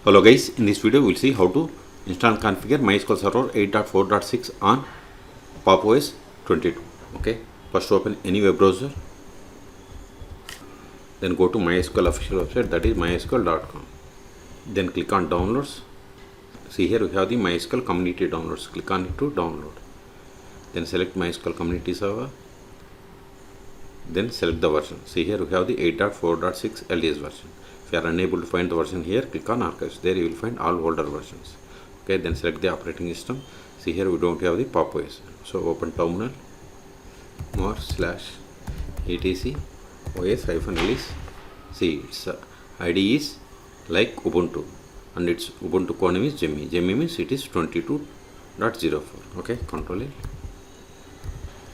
Hello guys, in this video we'll see how to install and configure MySQL Server 8.4.6 on Pop! OS 22. Okay, first open any web browser, then go to MySQL official website, that is mysql.com. Then click on downloads. See here we have the MySQL community downloads. Click on it to download. Then select MySQL community server. Then select the version. See here we have the 8.4.6 LTS version. If you are unable to find the version here, click on archives. There you will find all older versions. Okay, then select the operating system. See here we don't have the Pop! OS. So open terminal, more /etc os-ls. See its ID is like Ubuntu and its Ubuntu code name is Jemmy. Jemmy means it is 22.04. Okay, Control A.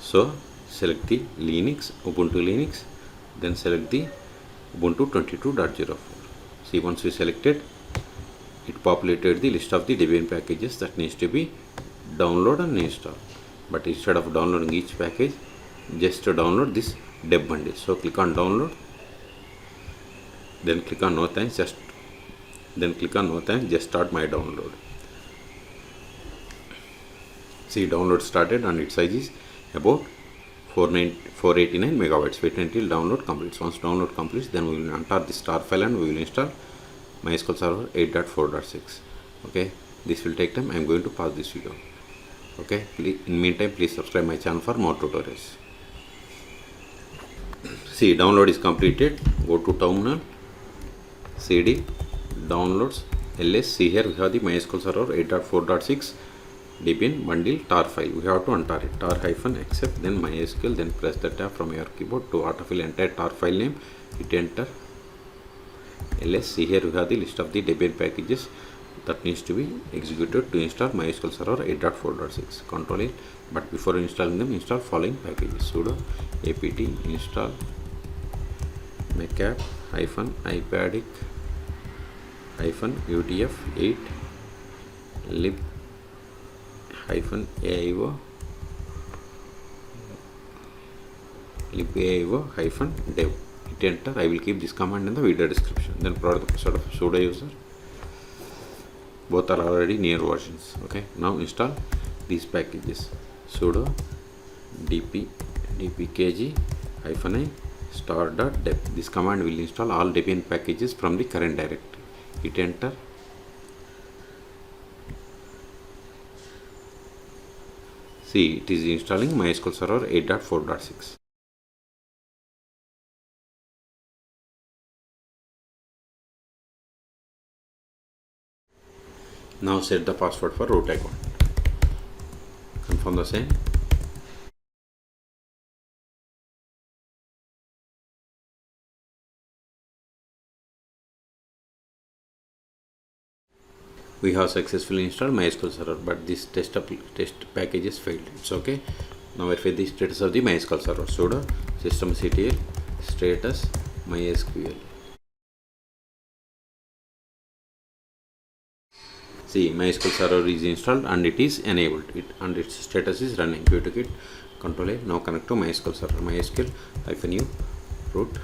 So select the Linux, Ubuntu Linux, then select the Ubuntu 22.04. See, once we selected, it populated the list of the Debian packages that needs to be download and install. But instead of downloading each package, just to download this deb bundle. So click on download, then click on no thanks, just start my download. See, download started and its size is about 489 megabytes. Wait until download completes. Once download completes, then we will enter the star file and we will install MySQL Server 8.4.6. okay, this will take time. I am going to pause this video. Okay, please, in meantime, please subscribe my channel for more tutorials. See, download is completed. Go to terminal, cd downloads ls. See here we have the MySQL Server 8.4.6 Debian bundle tar file. We have to untar it. tar-accept, then MySQL, then press the tab from your keyboard to autofill entire tar file name. Hit enter. ls. See here we have the list of the Debian packages that needs to be executed to install MySQL Server 8.4.6. Control it. But before installing them, install following packages: sudo apt install -ipadic -utf8 libaio-dev. Hit enter. I will keep this command in the video description. Then provide the password of sudo user. Both are already near versions. Okay, now install these packages: sudo dpkg-i star.deb. This command will install all Debian packages from the current directory. Hit enter. See, it is installing MySQL Server 8.4.6. Now set the password for root account. Confirm the same. We have successfully installed MySQL Server, but this test package is failed. It's okay. Now verify the status of the MySQL Server. Sudo systemctl status MySQL. See, MySQL Server is installed and it is enabled. And its status is running. Go to Git, Control A. Now connect to MySQL Server. MySQL-u root-p.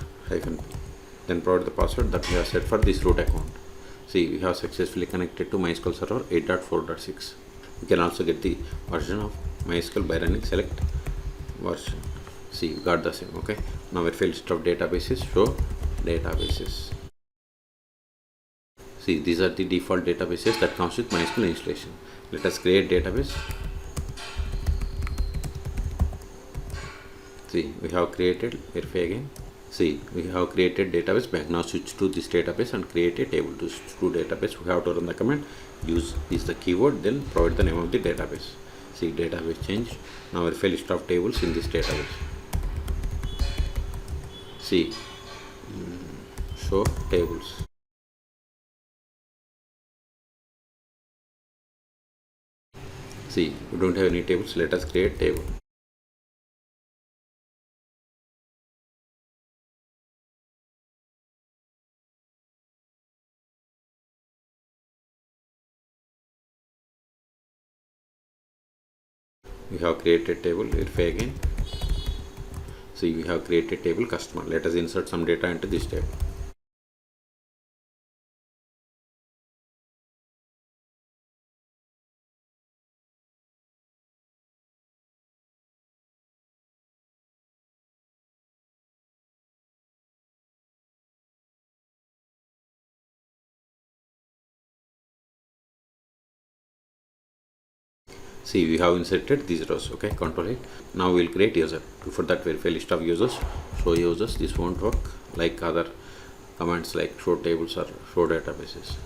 Then provide the password that we have set for this root account. See, we have successfully connected to MySQL Server 8.4.6. You can also get the version of MySQL by running select version. See, we got the same. Okay, now verify list of databases. Show databases. See, these are the default databases that comes with MySQL installation. Let us create database. See, we have created. Verify again. See, we have created database bank. Now switch to this database and create a table. To database, we have to run the command use is the keyword, then provide the name of the database. See, database change. Now verify list of tables in this database. See, show tables. See, we don't have any tables. Let us create table. We have created table. Verify again. See, we have created table customer. Let us insert some data into this table. See, we have inserted these rows. Okay, control it. Now we'll create user. Before that, verify list of users. Show users. This won't work like other commands like show tables or show databases.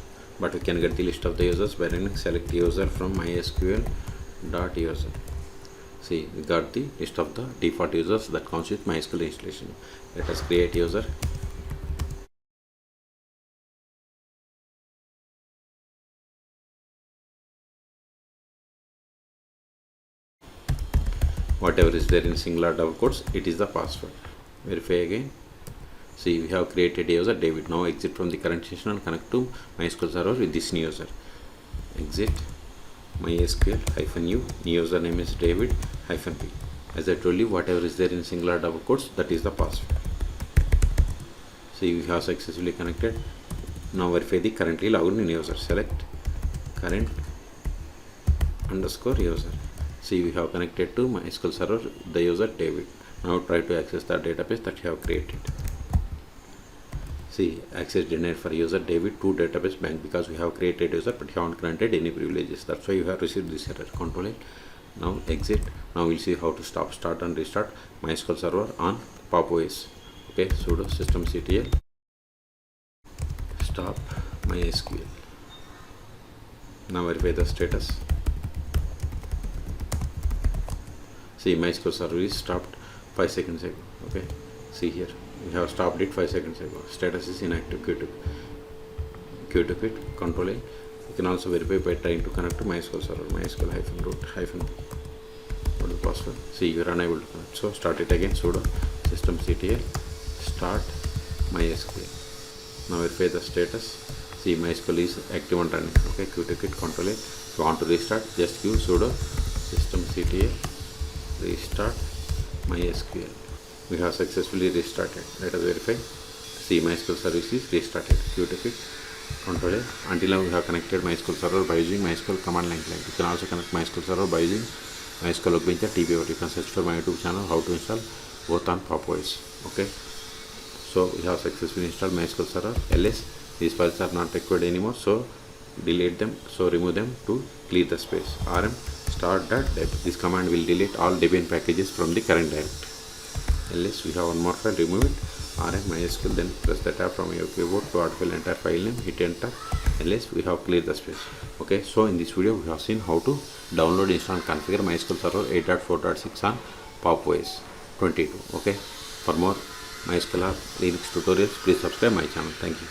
But we can get the list of the users by running select user from MySQL dot user. See, we got the list of the default users that comes with MySQL installation. Let us create user. Whatever is there in singular double quotes, it is the password. Verify again. See, we have created a user David. Now exit from the current session and connect to MySQL server with this new user. Exit MySQL -u. New username is David -p. As I told you, whatever is there in singular double quotes, that is the password. See, we have successfully connected. Now verify the currently logged in user. Select current underscore user. See, we have connected to MySQL server the user David. Now try to access the database that you have created. See, access denied for user David to database bank because we have created user but you haven't granted any privileges. That's why you have received this error. Control it. Now exit. Now we'll see how to start and restart MySQL server on Pop OS. Okay, sudo systemctl stop MySQL. Now verify the status. See, MySQL server is stopped 5 seconds ago. Okay, see here, we have stopped it 5 seconds ago. Status is inactive. Q to quit. Control A. You can also verify by trying to connect to MySQL server. MySQL -root what is the password? See, you are unable to connect. So start it again. Sudo systemctl start MySQL. Now verify the status. See, MySQL is active and running. Okay, Q to quit. Control A. If you want to restart, just use sudo systemctl restart MySQL. We have successfully restarted. Let us verify. See, MySQL service is restarted. Q to quit. Control A. Until now we have connected MySQL server by using MySQL command line client. You can also connect MySQL server by using MySQL Workbench TBOT. You can search for my YouTube channel how to install both on Pop OS. Okay. So we have successfully installed MySQL server. ls these files are not required anymore, so delete them. So remove them to clear the space. rm start.deb. This command will delete all Debian packages from the current directory. ls we have one more file, remove it. rm MySQL, then press the tab from your keyboard to autofill entire file name, hit enter. ls we have cleared the space. Okay, so in this video we have seen how to download, install and configure MySQL server 8.4.6 on Pop OS 22. Okay, for more MySQL or Linux tutorials, please subscribe my channel. Thank you.